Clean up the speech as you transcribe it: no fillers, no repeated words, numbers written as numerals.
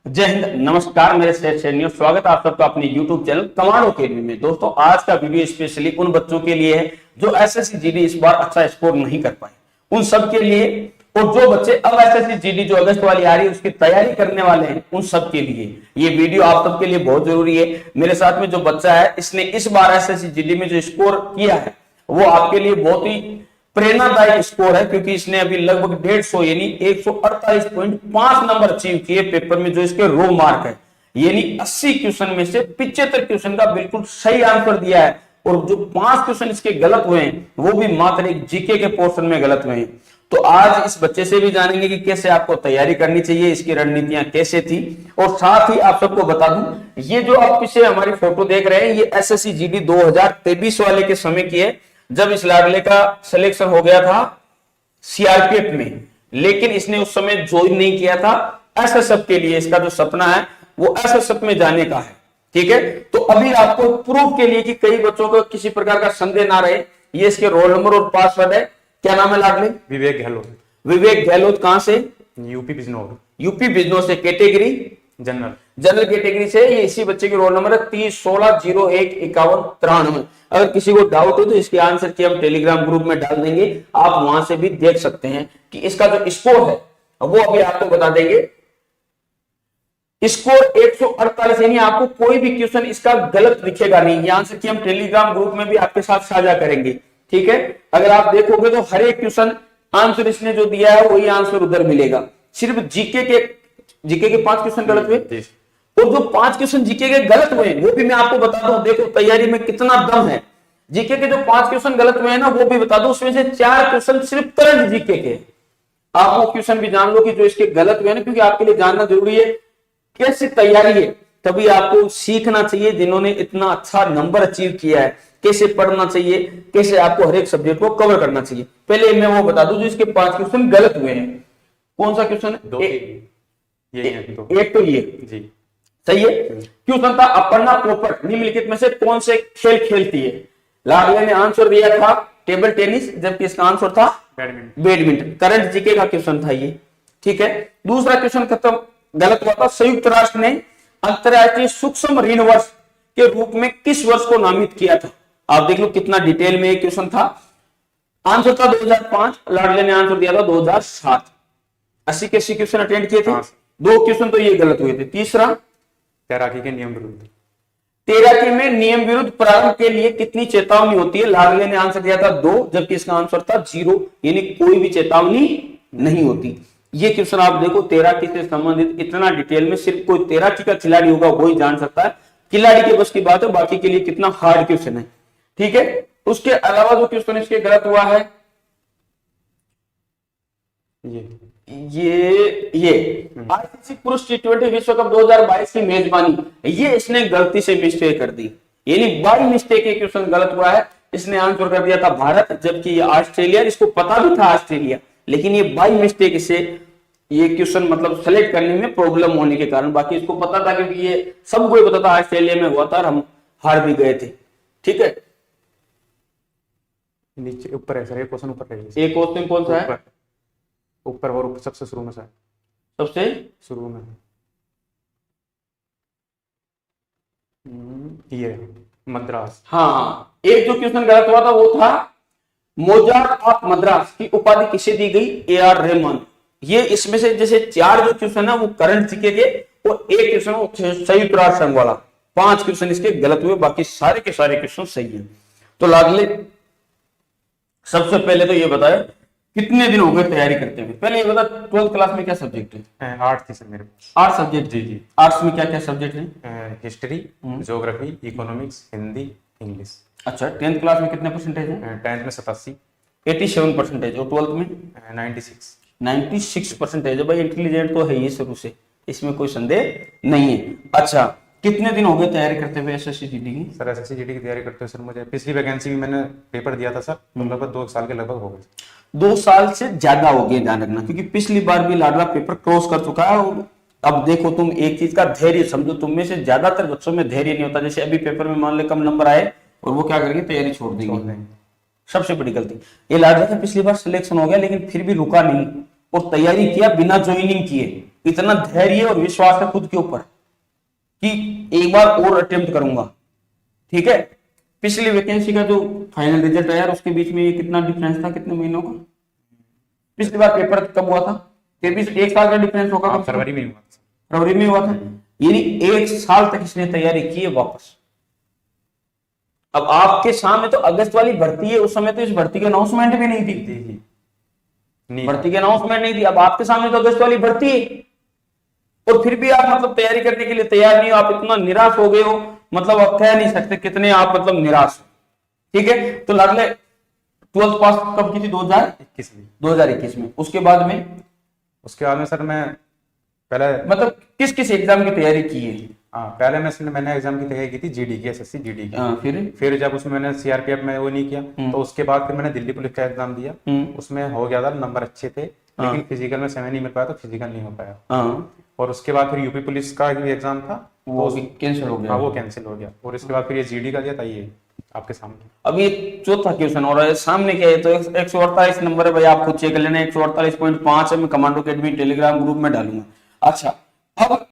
जय हिंद, नमस्कार। मेरे न्यूज स्वागत है आप सबका अपने YouTube चैनल कमांडो अकेडमी में। दोस्तों, आज का वीडियो स्पेशली उन बच्चों के लिए है जो एसएससी जीडी इस बार अच्छा स्कोर नहीं कर पाए, उन सब के लिए, और जो बच्चे अब एसएससी जीडी जो अगस्त वाली आ रही है उसकी तैयारी करने वाले हैं, उन सब के लिए ये वीडियो आप सबके लिए बहुत जरूरी है। मेरे साथ में जो बच्चा है, इसने इस बार एसएससी जीडी में जो स्कोर किया है वो आपके लिए बहुत ही प्रेरणादायक स्कोर है, क्योंकि इसने अभी लगभग 150 यानी 148.5 नंबर अचीव किए पेपर में। जो इसके रो मार्क है यानी 80 क्वेश्चन में से 75 क्वेश्चन का बिल्कुल सही आंसर दिया है, और जो 5 क्वेश्चन इसके गलत हुए हैं वो भी मात्र एक जीके के पोर्शन में गलत हुए हैं। तो आज इस बच्चे से भी जानेंगे कि कैसे आपको तैयारी करनी चाहिए, इसकी रणनीतियां कैसे थी, और साथ ही आप सबको बता दूं, ये जो आप पीछे हमारी फोटो देख रहे हैं ये एसएससी जीडी 2023 वाले के समय की है, जब इस लाडले का सिलेक्शन हो गया था सीआरपीएफ में, लेकिन इसने उस समय ज्वाइन नहीं किया था। एसएसएफ के लिए इसका जो सपना है वो एसएसएफ में जाने का है, ठीक है। तो अभी आपको प्रूफ के लिए कि कई बच्चों को किसी प्रकार का संदेह ना रहे, ये इसके रोल नंबर और पासवर्ड है। क्या नाम है लाडले? विवेक गहलोत। विवेक गहलोत कहां से? यूपी बिजनौर। यूपी बिजनौर से। कैटेगरी जनरल कैटेगरी से। ये इसी बच्चे की रोल नंबर है 3016015193। अगर किसी को डाउट हो तो इसके आंसर की हम टेलीग्राम ग्रुप में डाल देंगे, आप वहां से भी देख सकते हैं कि इसका जो स्कोर है वो अभी आपको बता देंगे। स्कोर 148, यानी आपको कोई भी क्वेश्चन इसका गलत दिखेगा नहीं। ये आंसर की हम टेलीग्राम ग्रुप में भी आपके साथ साझा करेंगे, ठीक है। अगर आप देखोगे तो हर एक क्वेश्चन आंसर इसने जो दिया है वही आंसर उधर मिलेगा। सिर्फ जीके के 5 क्वेश्चन गलत हुए, और जो 5 क्वेश्चन जीके के गलत हुए वो भी मैं आपको बता दूं। देखो तैयारी में कितना दम है। जीके के जो 5 क्वेश्चन गलत हुए हैं ना वो भी बता दूं, उसमें से 4 क्वेश्चन सिर्फ करंट जीके के। आप वो क्वेश्चन भी जान लो कि जो इसके गलत हुए ना, क्योंकि आपके लिए जानना जरूरी है कैसी तैयारी है। तभी आपको सीखना चाहिए, जिन्होंने इतना अच्छा नंबर अचीव किया है, कैसे पढ़ना चाहिए, कैसे आपको हर एक सब्जेक्ट को कवर करना चाहिए। पहले मैं वो बता दूं जो इसके 5 क्वेश्चन गलत हुए हैं। कौन सा क्वेश्चन है? एक तो ये जी सही है। क्वेश्चन था अपर्णा पोपट निम्नलिखित में से कौन से खेल खेलती है? लाडले ने आंसर दिया था टेबल टेनिस, जबकि इसका आंसर था बैडमिंटन। करंट जीके का क्वेश्चन था ये, ठीक है। दूसरा क्वेश्चन खत्म, गलत हुआ था। संयुक्त राष्ट्र ने अंतरराष्ट्रीय सूक्ष्म ऋण वर्ष के रूप में किस वर्ष को नामित किया था? आप देख लो कितना डिटेल में ये क्वेश्चन था। आंसर था 2005, लाडले ने आंसर दिया था 2007। 80 के 80 क्वेश्चन अटेंड किए थे। 2 क्वेश्चन तो ये गलत हुए थे। तीसरा, तैराकी के नियम विरुद्ध। तैराकी में नियम विरुद्ध प्रारंभ के लिए कितनी चेतावनी होती है? लाडले ने आंसर दिया था 2, जबकि इसका आंसर था 0, यानी कोई भी चेतावनी नहीं होती। ये क्वेश्चन आप देखो, तैराकी से संबंधित इतना डिटेल में सिर्फ कोई तैराकी का खिलाड़ी होगा वही जान सकता है। खिलाड़ी के बस की बात है, बाकी के लिए कितना हार्ड क्वेश्चन है, ठीक है। उसके अलावा जो क्वेश्चन इसके गलत हुआ है ये आईसीसी पुरुष टी20 विश्व कप 2022 की मेजबानी, ये इसने गलती से मिस्टेक कर दी, यानी बाई मिस्टेक ये क्वेश्चन गलत हुआ है। इसने आंसर कर दिया था भारत, जबकि ये ऑस्ट्रेलिया। इसको पता भी था ऑस्ट्रेलिया, लेकिन ये बाई मिस्टेक इसे ये क्वेश्चन मतलब सेलेक्ट करने में प्रॉब्लम होने के कारण, बाकी इसको पता था क्योंकि ये सबको ही पता था ऑस्ट्रेलिया में हुआ था और हम हार भी गए थे, ठीक है। नीचे ऊपर है सर, एक क्वेश्चन ऊपर है। एक क्वेश्चन कौन सा है? ऊपर और ऊपर सबसे शुरू में सर, सबसे शुरू में ये मद्रास। हाँ, एक जो क्वेश्चन गलत हुआ था वो था मोजार्ट ऑफ मद्रास की उपाधि किसे दी गई? AR रहमान। ये इसमें से जैसे 4 जो क्वेश्चन है वो करंट जीके के, और एक क्वेश्चन संयुक्त राष्ट्र संघ वाला। 5 क्वेश्चन इसके गलत हुए, बाकी सारे के सारे क्वेश्चन सही है। तो लाडले सबसे पहले तो ये बताया कितने दिन हो गए तैयारी करते हुए? पहले ये बता, 12th क्लास में क्या सब्जेक्ट है? 8 थी सर मेरे पास। 8 सब्जेक्ट? जी। आर्ट्स में क्या क्या सब्जेक्ट है? History, geography, economics, Hindi, English. अच्छा, 10th क्लास में कितने परसेंटेज है? 10th में 87, 87 परसेंटेज, और 12th में 96 परसेंटेज है। भाई इंटेलिजेंट तो है ही शुरू से, इसमें कोई संदेह नहीं है। अच्छा, कितने दिन हो गए तैयारी करते हुए एसएससी जीडी की? सर एसएससी जीडी की तैयारी करते हुए सर मुझे पिछली वैकेंसी में मैंने पेपर दिया था सर, तो लगभग 2 साल के लगभग हो गए। 2 साल से ज्यादा हो गए, ध्यान रखना, क्योंकि पिछली बार भी लाडला पेपर क्रॉस कर चुका है। और अब देखो, तुम एक चीज का धैर्य समझो, तुम में से ज्यादातर बच्चों में धैर्य नहीं होता। जैसे अभी पेपर में मान ले कम नंबर आए और वो क्या करेंगे, तैयारी छोड़ देंगे। सबसे बड़ी गलती ये लाडला का पिछली बार सिलेक्शन हो गया, लेकिन फिर भी रुका नहीं और तैयारी किया बिना ज्वाइनिंग किए। इतना धैर्य और विश्वास है खुद के ऊपर कि एक बार और अटेम्प्ट करूंगा। ठीक है, पिछली वैकेंसी का जो फाइनल रिजल्ट आया उसके बीच में ये कितना डिफरेंस था, कितने महीनों का? पिछली बार पेपर कब हुआ था? फिर भी 1 साल का डिफरेंस होगा। फरवरी में हुआ था। फरवरी में हुआ था, यानी 1 साल तक इसने तैयारी की है वापस। अब आपके सामने तो अगस्त वाली भर्ती है, उस समय तो इस भर्ती की अनाउंसमेंट भी नहीं थी, भर्ती की अनाउंसमेंट नहीं थी। अब आपके सामने तो अगस्त वाली भर्ती है और फिर भी आप मतलब तैयारी करने के लिए तैयार नहीं हो, आप इतना निराश हो गए हो, मतलब आप कह नहीं सकते कितने आप मतलब निराश हो। ठीक है, तो लागले 12th पास कब की थी? 2021 में। उसके बाद में सर मैं पहले मतलब किस किस एग्जाम की तैयारी की है? पहले मैंने एग्जाम की तैयारी की थी जीडी की, एसएससी जीडी की। फिर जब उसमें मैंने सीआरपीएफ में वो नहीं किया तो उसके बाद फिर मैंने दिल्ली पुलिस का एग्जाम दिया, उसमें हो गया था, नंबर अच्छे थे, लेकिन फिजिकल में समय नहीं मिल पाया तो फिजिकल नहीं हो पाया। और उसके बाद फिर यूपी पुलिस का भी एग्जाम था, वो कैंसिल हो गया। वो कैंसिल हो गया। और इसके बाद फिर ये जीडी का दिया था, ये आपके सामने। अब ये चौथा क्वेश्चन और सामने क्या है, तो 148 नंबर है भाई, आप खुद चेक कर लेना। 148.5 है, मैं कमांडो अकेडमी टेलीग्राम ग्रुप में डालूंगा। अच्छा, अब